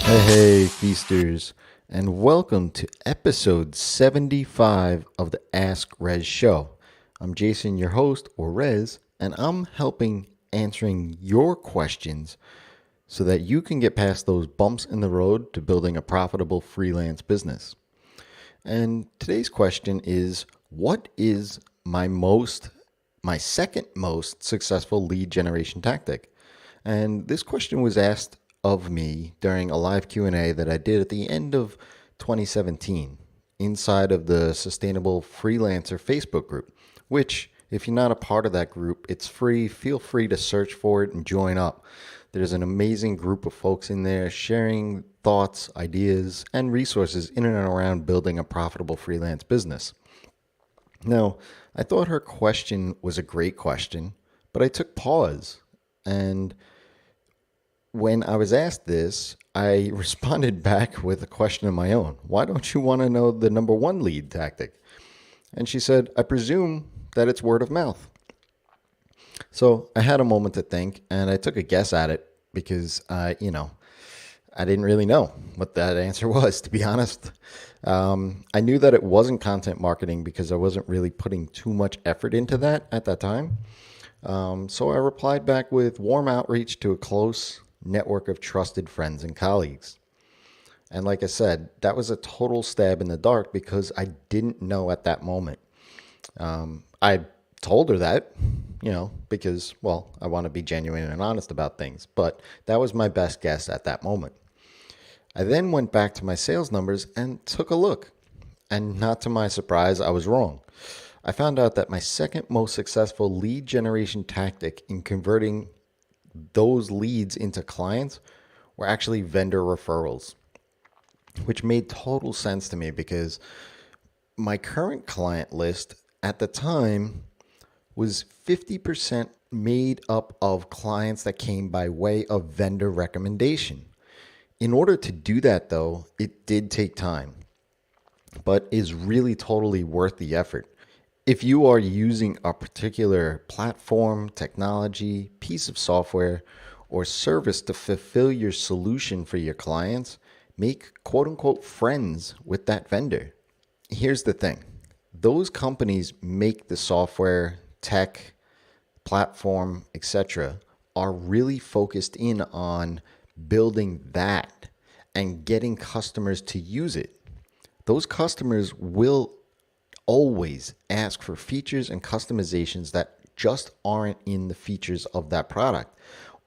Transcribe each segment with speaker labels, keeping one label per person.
Speaker 1: Hey, feasters, and welcome to episode 75 of the Ask Rezzz show. I'm Jason, your host, or Rezzz, and I'm helping answering your questions so that you can get past those bumps in the road to building a profitable freelance business. And today's question is, what is my second most successful lead generation tactic? And this question was asked of me during a live Q&A that I did at the end of 2017 inside of the Sustainable Freelancer Facebook group, which if you're not a part of that group, it's free. Feel free to search for it and join up. There's an amazing group of folks in there sharing thoughts, ideas, and resources in and around building a profitable freelance business. Now, I thought her question was a great question, but I took pause. And when I was asked this, I responded back with a question of my own. Why don't you want to know the number one lead tactic? And she said, I presume that it's word of mouth. So I had a moment to think, and I took a guess at it because I didn't really know what that answer was, to be honest. I knew that it wasn't content marketing because I wasn't really putting too much effort into that at that time. So I replied back with warm outreach to a close network of trusted friends and colleagues. And like I said, that was a total stab in the dark because I didn't know at that moment. I told her that, because, I want to be genuine and honest about things. But that was my best guess at that moment. I then went back to my sales numbers and took a look. And not to my surprise, I was wrong. I found out that my second most successful lead generation tactic in converting those leads into clients were actually vendor referrals, which made total sense to me because my current client list at the time was 50% made up of clients that came by way of vendor recommendation. In order to do that, though, it did take time, but is really totally worth the effort. If you are using a particular platform, technology, piece of software, or service to fulfill your solution for your clients, make quote unquote friends with that vendor. Here's the thing. Those companies make the software, tech, platform, etc. are really focused in on building that and getting customers to use it. Those customers will always ask for features and customizations that just aren't in the features of that product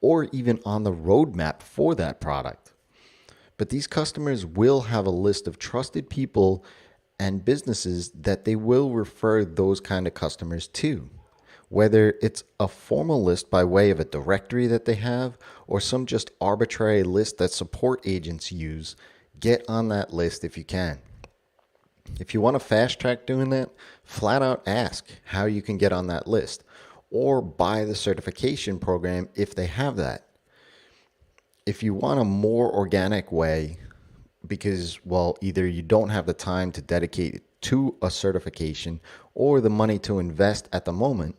Speaker 1: or even on the roadmap for that product. But these customers will have a list of trusted people and businesses that they will refer those kind of customers to. Whether it's a formal list by way of a directory that they have or some just arbitrary list that support agents use, get on that list if you can. If you want to fast track doing that, flat out ask how you can get on that list or buy the certification program if they have that. If you want a more organic way, because, either you don't have the time to dedicate to a certification or the money to invest at the moment,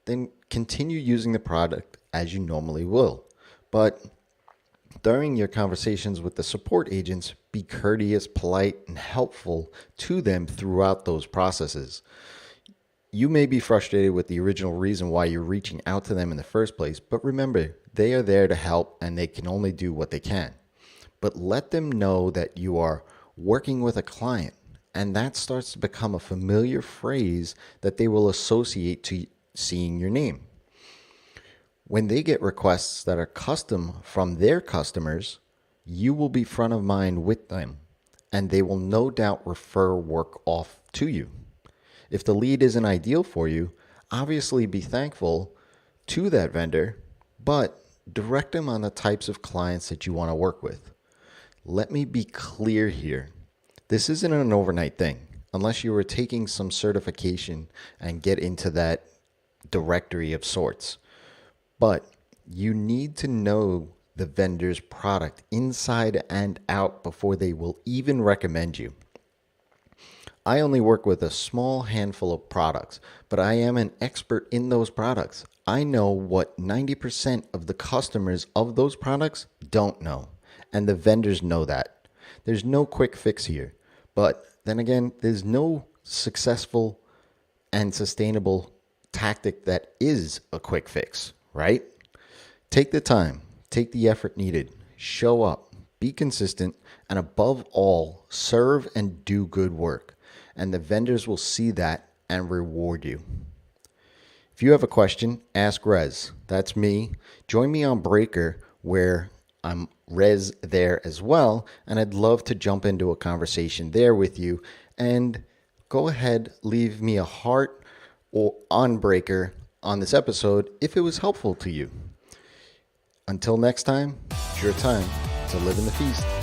Speaker 1: then continue using the product as you normally will. But during your conversations with the support agents, be courteous, polite, and helpful to them throughout those processes. You may be frustrated with the original reason why you're reaching out to them in the first place, but remember, they are there to help and they can only do what they can. But let them know that you are working with a client, and that starts to become a familiar phrase that they will associate to seeing your name. When they get requests that are custom from their customers, you will be front of mind with them, and they will no doubt refer work off to you. If the lead isn't ideal for you, obviously be thankful to that vendor, but direct them on the types of clients that you want to work with. Let me be clear here. This isn't an overnight thing, unless you are taking some certification and get into that directory of sorts. But you need to know the vendor's product inside and out before they will even recommend you. I only work with a small handful of products, but I am an expert in those products. I know what 90% of the customers of those products don't know, and the vendors know that. There's no quick fix here, but then again, there's no successful and sustainable tactic that is a quick fix, right? Take the time, take the effort needed, show up, be consistent, and above all, serve and do good work. And the vendors will see that and reward you. If you have a question, ask Rezzz. That's me. Join me on Breaker, where I'm Rezzz there as well, and I'd love to jump into a conversation there with you. And go ahead, leave me a heart or on Breaker on this episode if it was helpful to you. Until next time, it's your time to live in the feast.